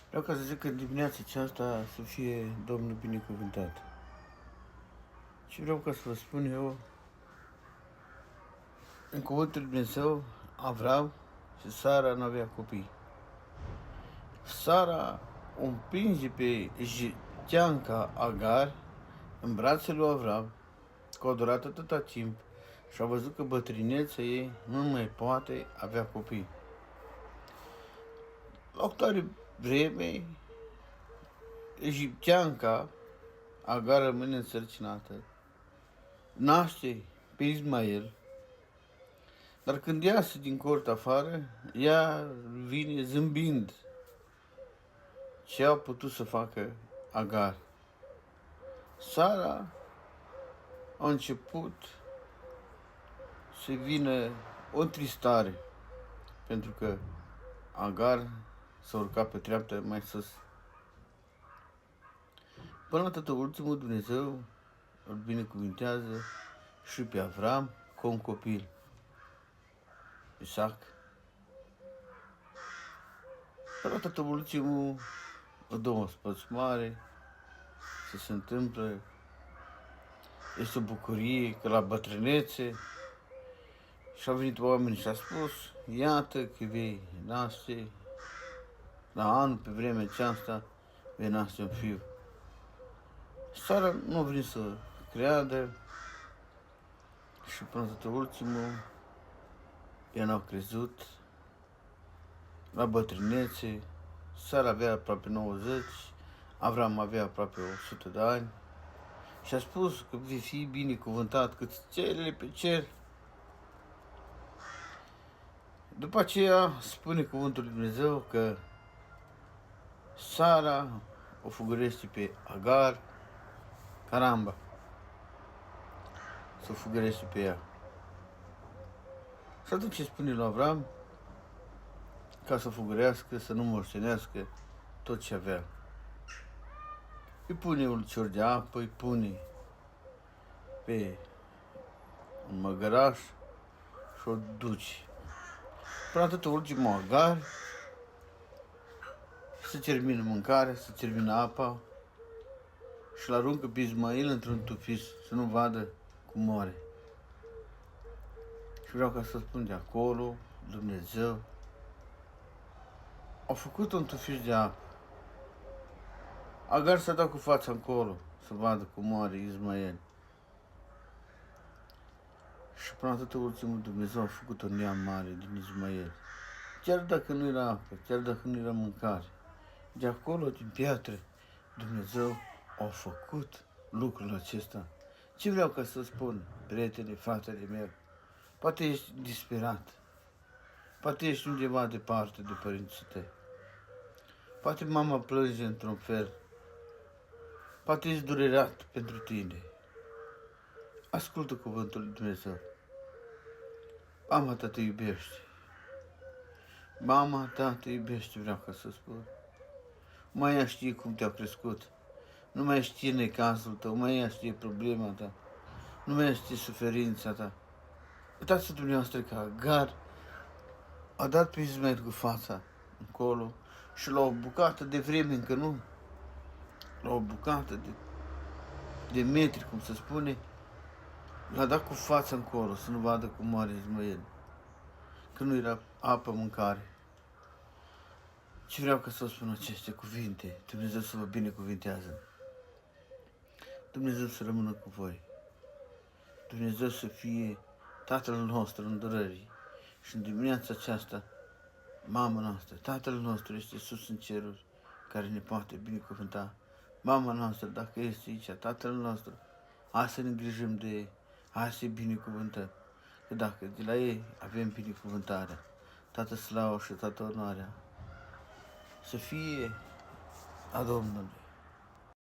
Vreau ca să zic că dimineața aceasta să fie Domnul binecuvântat. Și vreau ca să vă spun eu, în cuvântul Lui Dumnezeu, Avram și Sara nu avea copii. Sara o împinge pe egipteanca Agar în brațele lui Avram, că a durat atâta timp și a văzut că bătrâneța ei nu mai poate avea copii. La o tare vreme, egipteanca Agar rămâne însărcinată, naște pe Ismael, dar când iasă din cort afară, ea vine zâmbind ce a putut să facă Agar. Sara a început să vină o tristare, pentru că Agar s-a urcat pe treaptă mai sus. Până la tot ultimul Dumnezeu îl binecuvintează și pe Avram cu un copil, Isaac. Până la tot ultimul îl dă un spăț mare, se întâmplă. Este o bucurie că la bătrânețe și-au venit oameni și a spus, iată că vei naște, la anul pe vremea aceasta, vei naște un fiu. Sara nu a venit să creadă și până tot ultimul, ea n-a crezut. La bătrânețe, Sara avea aproape 90, Avram avea aproape 100 de ani și a spus că vei fi binecuvântat cât stelele pe cer. După aceea spune cuvântul lui Dumnezeu că Sara o fugărește pe Agar, caramba, să o fugărește pe ea. Și atunci spune lui Avram ca să o fugărească, să nu moștenească tot ce avea. Îi pune un cior de apă, îi pune pe un măgăraș și o duce. Până atât ultimul Agar, se termină mâncarea, se termină apa și l-aruncă pe Ismael într-un tufis să nu vadă cum moare. Și vreau ca să spun de acolo, Dumnezeu a făcut un tufis de apă. Agar s-a dat cu fața încolo să vadă cum moare Ismael. Și până atât ultimul Dumnezeu a făcut un neam mare din Ismael. Chiar dacă nu era apă, chiar dacă nu era mâncare, de acolo, din piatră, Dumnezeu a făcut lucrul acesta. Ce vreau ca să spun, prietene, fratele meu? Poate ești disperat, poate ești undeva departe de părinții tăi, poate mama plânge într-un fel, poate ești durerat pentru tine. Ascultă cuvântul lui Dumnezeu. Mama ta te iubește. Mama ta te iubește, vreau ca să spun. Mai ea știe cum te-a crescut. Nu mai știe necazul tău, mai ea știe problema ta. Nu mai știe suferința ta. Uitați-vă dumneavoastră că Agar a dat pe Ismael cu fața încolo și la o bucată de vreme, încă nu, la o bucată de metri, cum se spune, l-a dat cu fața încolo să nu vadă cum moare Ismael, că nu era apă, mâncare. Ce vreau ca să spun aceste cuvinte? Dumnezeu să vă binecuvintează. Dumnezeu să rămână cu voi. Dumnezeu să fie Tatăl nostru în durării. Și în dimineața aceasta, mama noastră, Tatăl nostru este sus în ceruri, care ne poate binecuvânta. Mama noastră, dacă este aici, Tatăl nostru, hai să ne îngrijim de ei, hai să-i binecuvântăm. Că dacă de la ei avem binecuvântarea, toată slava și toată onoarea, să fie a Domnului.